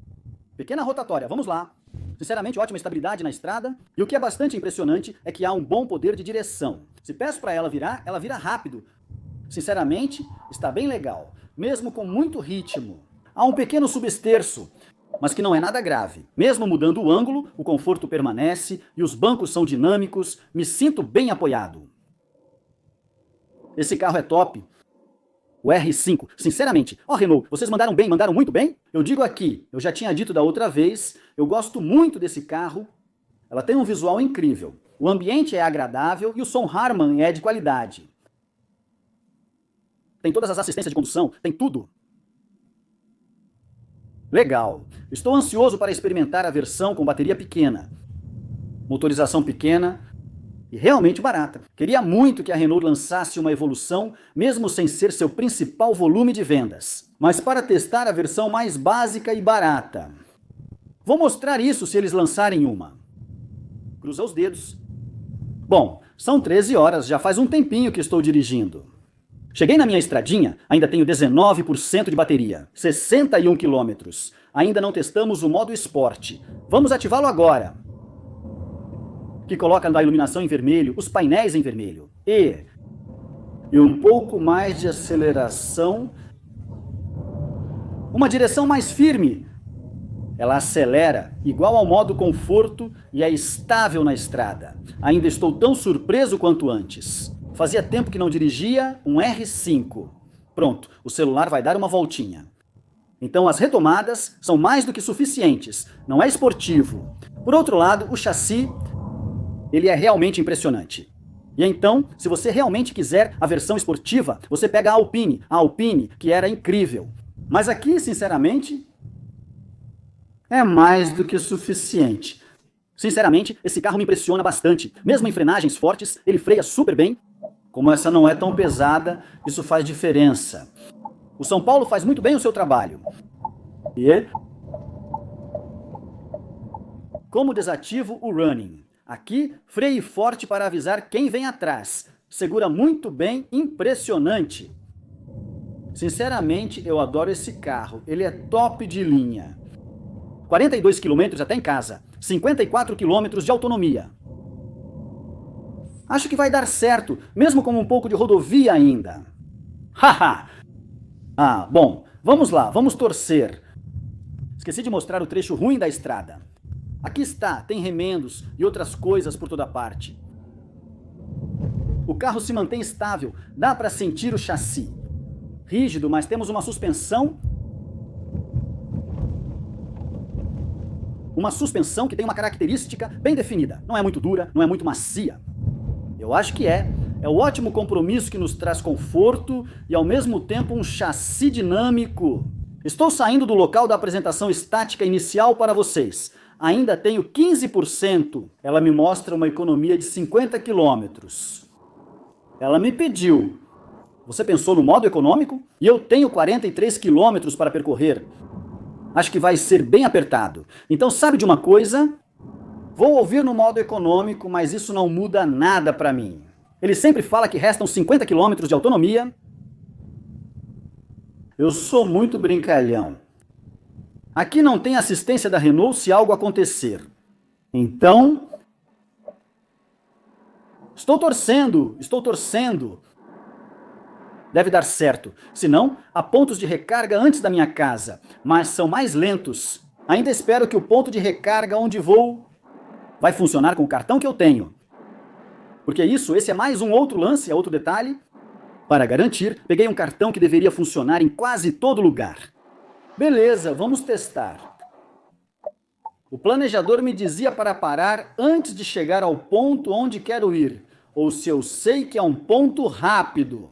Pequena rotatória, vamos lá. Sinceramente, ótima estabilidade na estrada. E o que é bastante impressionante é que há um bom poder de direção. Se peço para ela vira rápido. Sinceramente, está bem legal, mesmo com muito ritmo. Há um pequeno substerço, mas que não é nada grave. Mesmo mudando o ângulo, o conforto permanece e os bancos são dinâmicos, me sinto bem apoiado. Esse carro é top. O R5, sinceramente, Renault, vocês mandaram bem, mandaram muito bem? Eu digo aqui, eu já tinha dito da outra vez, eu gosto muito desse carro, ela tem um visual incrível, o ambiente é agradável e o som Harman é de qualidade. Tem todas as assistências de condução, tem tudo. Legal, estou ansioso para experimentar a versão com bateria pequena, motorização pequena, e realmente barata. Queria muito que a Renault lançasse uma evolução, mesmo sem ser seu principal volume de vendas. Mas para testar a versão mais básica e barata. Vou mostrar isso se eles lançarem uma. Cruza os dedos. Bom, são 13 horas, já faz um tempinho que estou dirigindo. Cheguei na minha estradinha, ainda tenho 19% de bateria, 61 quilômetros. Ainda não testamos o modo esporte. Vamos ativá-lo agora. Que coloca a iluminação em vermelho, os painéis em vermelho. E um pouco mais de aceleração. Uma direção mais firme. Ela acelera, igual ao modo conforto, e é estável na estrada. Ainda estou tão surpreso quanto antes. Fazia tempo que não dirigia um R5. Pronto, o celular vai dar uma voltinha. Então as retomadas são mais do que suficientes. Não é esportivo. Por outro lado, o chassi... ele é realmente impressionante. E então, se você realmente quiser a versão esportiva, você pega a Alpine, que era incrível. Mas aqui, sinceramente, é mais do que suficiente. Sinceramente, esse carro me impressiona bastante. Mesmo em frenagens fortes, ele freia super bem. Como essa não é tão pesada, isso faz diferença. O São Paulo faz muito bem o seu trabalho. E como desativo o running? Aqui, freie forte para avisar quem vem atrás. Segura muito bem, impressionante. Sinceramente, eu adoro esse carro. Ele é top de linha. 42 km até em casa. 54 km de autonomia. Acho que vai dar certo, mesmo com um pouco de rodovia ainda. Haha! Bom, vamos lá, vamos torcer. Esqueci de mostrar o trecho ruim da estrada. Aqui está, tem remendos e outras coisas por toda parte. O carro se mantém estável, dá para sentir o chassi. Rígido, mas temos uma suspensão. Uma suspensão que tem uma característica bem definida. Não é muito dura, não é muito macia. Eu acho que é. É o ótimo compromisso que nos traz conforto e ao mesmo tempo um chassi dinâmico. Estou saindo do local da apresentação estática inicial para vocês. Ainda tenho 15%. Ela me mostra uma economia de 50 quilômetros. Ela me pediu. Você pensou no modo econômico? E eu tenho 43 quilômetros para percorrer. Acho que vai ser bem apertado. Então sabe de uma coisa? Vou ouvir no modo econômico, mas isso não muda nada para mim. Ele sempre fala que restam 50 quilômetros de autonomia. Eu sou muito brincalhão. Aqui não tem assistência da Renault se algo acontecer. Então, estou torcendo. Deve dar certo. Se não, há pontos de recarga antes da minha casa, mas são mais lentos. Ainda espero que o ponto de recarga onde vou vai funcionar com o cartão que eu tenho. Porque esse é mais um outro lance, é outro detalhe. Para garantir, peguei um cartão que deveria funcionar em quase todo lugar. Beleza, vamos testar. O planejador me dizia para parar antes de chegar ao ponto onde quero ir, ou se eu sei que é um ponto rápido.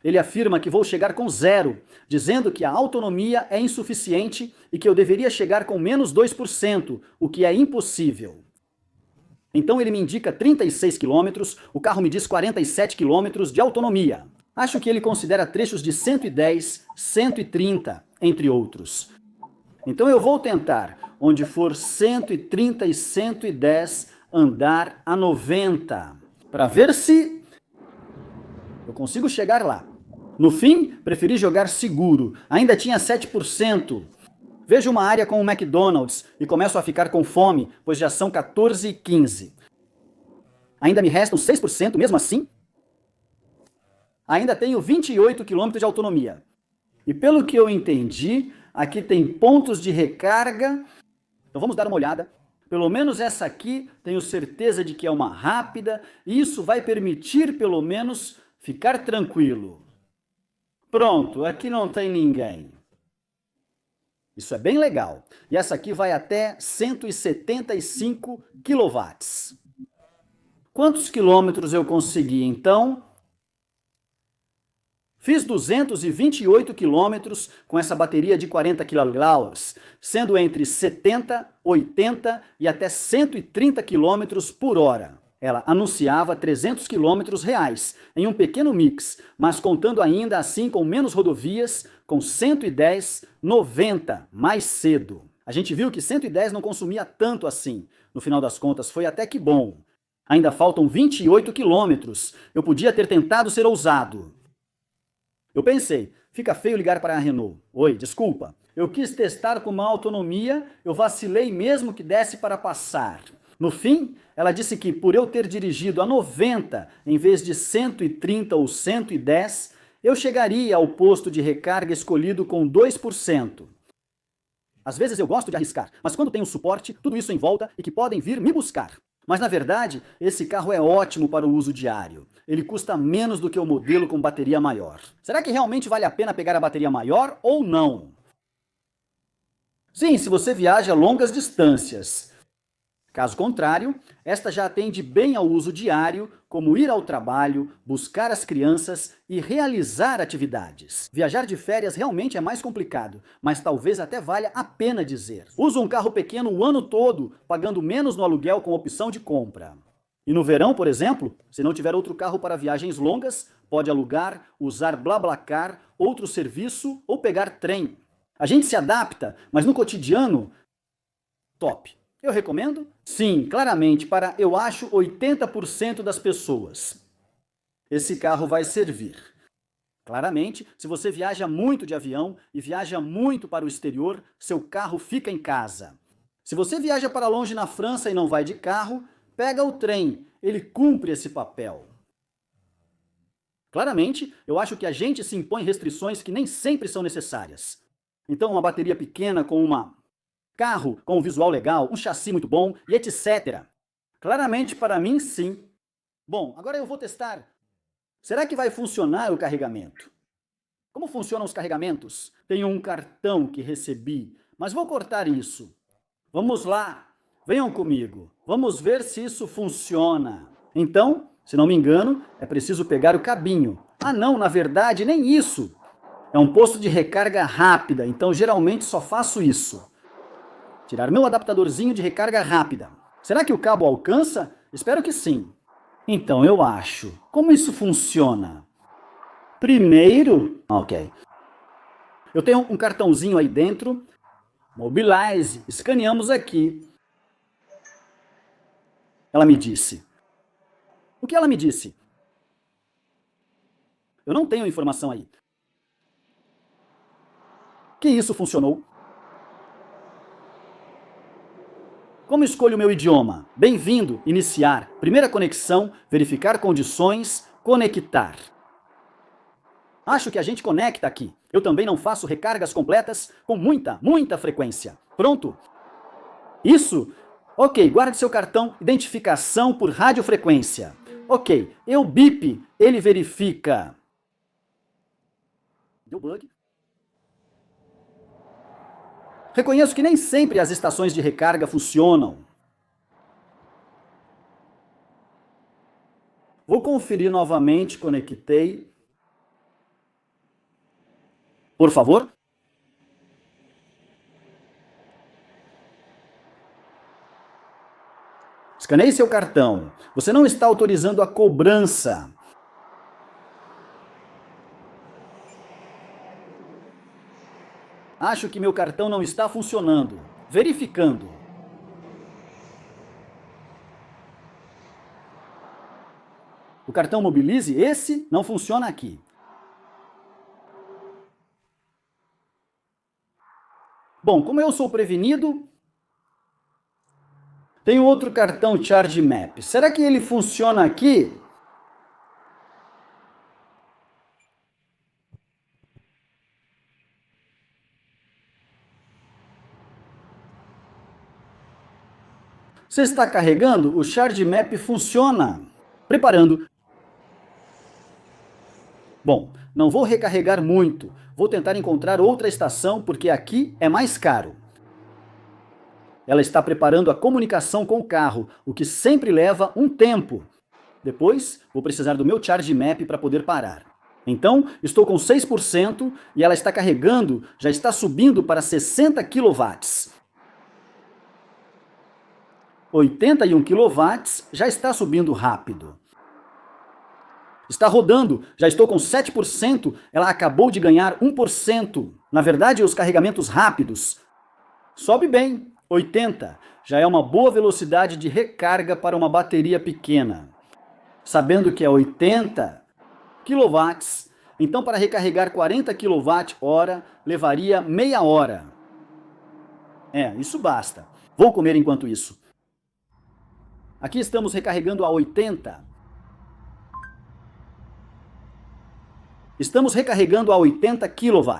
Ele afirma que vou chegar com 0, dizendo que a autonomia é insuficiente e que eu deveria chegar com menos 2%, o que é impossível. Então ele me indica 36 km, o carro me diz 47 km de autonomia. Acho que ele considera trechos de 110, 130, entre outros. Então eu vou tentar, onde for 130 e 110, andar a 90, para ver se eu consigo chegar lá. No fim, preferi jogar seguro, ainda tinha 7%. Vejo uma área com um McDonald's e começo a ficar com fome, pois já são 14h15. Ainda me restam 6% mesmo assim? Ainda tenho 28 quilômetros de autonomia. E pelo que eu entendi, aqui tem pontos de recarga. Então vamos dar uma olhada. Pelo menos essa aqui, tenho certeza de que é uma rápida, e isso vai permitir, pelo menos, ficar tranquilo. Pronto, aqui não tem ninguém. Isso é bem legal. E essa aqui vai até 175 quilowatts. Quantos quilômetros eu consegui, então? Fiz 228 quilômetros com essa bateria de 40 kWh, sendo entre 70, 80 e até 130 km por hora. Ela anunciava 300 km reais em um pequeno mix, mas contando ainda assim com menos rodovias, com 110, 90 mais cedo. A gente viu que 110 não consumia tanto assim. No final das contas, foi até que bom. Ainda faltam 28 quilômetros. Eu podia ter tentado ser ousado. Eu pensei, fica feio ligar para a Renault. Oi, desculpa. Eu quis testar com uma autonomia, eu vacilei mesmo que desse para passar. No fim, ela disse que por eu ter dirigido a 90 em vez de 130 ou 110, eu chegaria ao posto de recarga escolhido com 2%. Às vezes eu gosto de arriscar, mas quando tenho suporte, tudo isso em volta e que podem vir me buscar. Mas na verdade, esse carro é ótimo para o uso diário. Ele custa menos do que o modelo com bateria maior. Será que realmente vale a pena pegar a bateria maior ou não? Sim, se você viaja longas distâncias. Caso contrário, esta já atende bem ao uso diário, como ir ao trabalho, buscar as crianças e realizar atividades. Viajar de férias realmente é mais complicado, mas talvez até valha a pena dizer. Usa um carro pequeno o ano todo, pagando menos no aluguel com opção de compra. E no verão, por exemplo, se não tiver outro carro para viagens longas, pode alugar, usar BlaBlaCar, outro serviço ou pegar trem. A gente se adapta, mas no cotidiano, top. Eu recomendo? Sim, claramente, para, eu acho, 80% das pessoas. Esse carro vai servir. Claramente, se você viaja muito de avião e viaja muito para o exterior, seu carro fica em casa. Se você viaja para longe na França e não vai de carro, pega o trem, ele cumpre esse papel. Claramente, eu acho que a gente se impõe restrições que nem sempre são necessárias. Então, uma bateria pequena com carro com um visual legal, um chassi muito bom e etc. Claramente, para mim, sim. Bom, agora eu vou testar. Será que vai funcionar o carregamento? Como funcionam os carregamentos? Tenho um cartão que recebi, mas vou cortar isso. Vamos lá, venham comigo. Vamos ver se isso funciona. Então, se não me engano, é preciso pegar o cabinho. Ah não, na verdade, nem isso. É um posto de recarga rápida, então geralmente só faço isso. Tirar meu adaptadorzinho de recarga rápida. Será que o cabo alcança? Espero que sim. Então, eu acho. Como isso funciona? Primeiro... Ok. Eu tenho um cartãozinho aí dentro. Mobilize. Escaneamos aqui. Ela me disse. O que ela me disse? Eu não tenho informação aí. Que isso funcionou? Como escolho o meu idioma? Bem-vindo, iniciar, primeira conexão, verificar condições, conectar. Acho que a gente conecta aqui. Eu também não faço recargas completas com muita frequência. Pronto? Isso? Ok, guarde seu cartão, identificação por radiofrequência. Ok, eu bip, ele verifica. Deu bug? Reconheço que nem sempre as estações de recarga funcionam. Vou conferir novamente, conectei. Por favor? Escaneie seu cartão. Você não está autorizando a cobrança. Acho que meu cartão não está funcionando. Verificando. O cartão Mobilize, esse não funciona aqui. Bom, como eu sou prevenido, tenho outro cartão Charge Map. Será que ele funciona aqui? Você está carregando? O ChargeMap funciona. Preparando. Bom, não vou recarregar muito. Vou tentar encontrar outra estação porque aqui é mais caro. Ela está preparando a comunicação com o carro, o que sempre leva um tempo. Depois, vou precisar do meu ChargeMap para poder parar. Então, estou com 6% e ela está carregando, já está subindo para 60 kW. 81 kW já está subindo rápido. Está rodando, já estou com 7%, ela acabou de ganhar 1%. Na verdade, os carregamentos rápidos. Sobe bem, 80. Já é uma boa velocidade de recarga para uma bateria pequena. Sabendo que é 80 kW, então para recarregar 40 kWh levaria meia hora. Isso basta. Vou comer enquanto isso. Aqui estamos recarregando a 80. Estamos recarregando a 80 kW.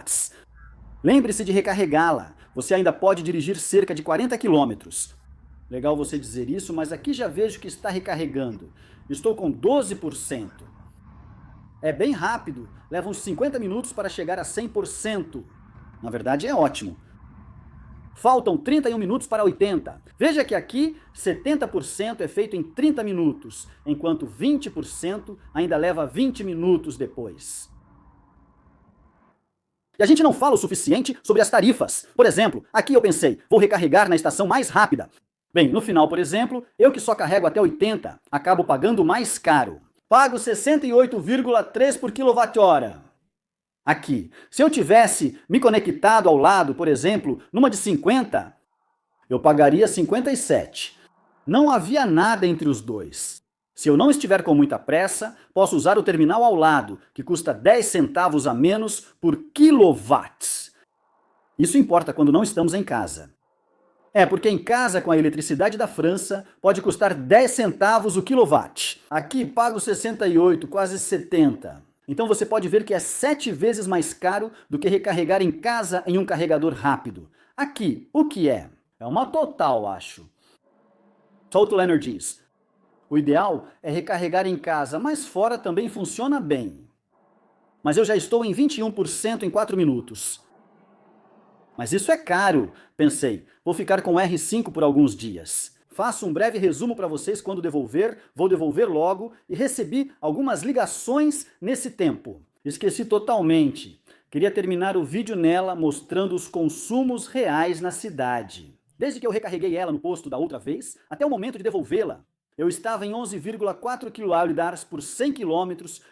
Lembre-se de recarregá-la. Você ainda pode dirigir cerca de 40 km. Legal você dizer isso, mas aqui já vejo que está recarregando. Estou com 12%. É bem rápido, leva uns 50 minutos para chegar a 100%. Na verdade é ótimo. Faltam 31 minutos para 80. Veja que aqui 70% é feito em 30 minutos, enquanto 20% ainda leva 20 minutos depois. E a gente não fala o suficiente sobre as tarifas. Por exemplo, aqui eu pensei, vou recarregar na estação mais rápida. Bem, no final, por exemplo, eu que só carrego até 80, acabo pagando mais caro. Pago 68,3 por kWh. Aqui, se eu tivesse me conectado ao lado, por exemplo, numa de 50, eu pagaria 57. Não havia nada entre os dois. Se eu não estiver com muita pressa, posso usar o terminal ao lado, que custa 10 centavos a menos por quilowatt. Isso importa quando não estamos em casa. Porque em casa, com a eletricidade da França, pode custar 10 centavos o quilowatt. Aqui pago 68, quase 70. Então você pode ver que é 7 vezes mais caro do que recarregar em casa em um carregador rápido. Aqui, o que é? É uma total, acho. Total Energies. O ideal é recarregar em casa, mas fora também funciona bem. Mas eu já estou em 21% em 4 minutos. Mas isso é caro, pensei. Vou ficar com R5 por alguns dias. Faço um breve resumo para vocês quando devolver, vou devolver logo e recebi algumas ligações nesse tempo. Esqueci totalmente. Queria terminar o vídeo nela mostrando os consumos reais na cidade. Desde que eu recarreguei ela no posto da outra vez, até o momento de devolvê-la, eu estava em 11,4 kWh por 100 km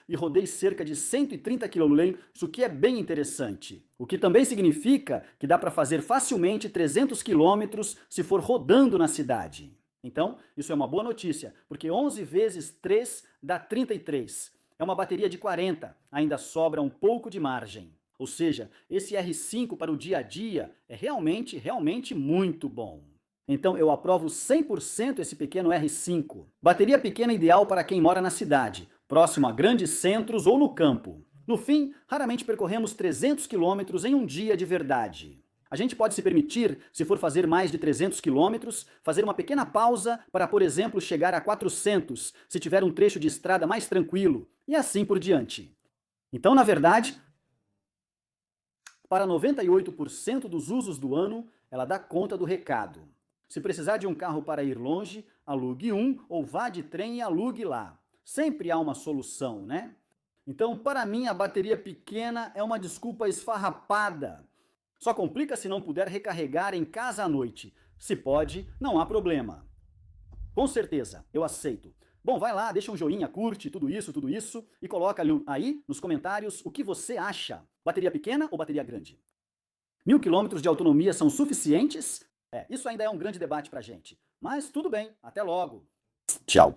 e rodei cerca de 130 km, isso que é bem interessante. O que também significa que dá para fazer facilmente 300 km se for rodando na cidade. Então, isso é uma boa notícia, porque 11 vezes 3 dá 33. É uma bateria de 40, ainda sobra um pouco de margem. Ou seja, esse R5 para o dia a dia é realmente muito bom. Então eu aprovo 100% esse pequeno R5. Bateria pequena ideal para quem mora na cidade, próximo a grandes centros ou no campo. No fim, raramente percorremos 300 km em um dia de verdade. A gente pode se permitir, se for fazer mais de 300 km, fazer uma pequena pausa para, por exemplo, chegar a 400, se tiver um trecho de estrada mais tranquilo, e assim por diante. Então, na verdade, para 98% dos usos do ano, ela dá conta do recado. Se precisar de um carro para ir longe, alugue um ou vá de trem e alugue lá. Sempre há uma solução, né? Então, para mim, a bateria pequena é uma desculpa esfarrapada. Só complica se não puder recarregar em casa à noite. Se pode, não há problema. Com certeza, eu aceito. Bom, vai lá, deixa um joinha, curte tudo isso e coloca aí nos comentários o que você acha. Bateria pequena ou bateria grande? 1000 km de autonomia são suficientes? Isso ainda é um grande debate pra gente. Mas tudo bem, até logo. Tchau.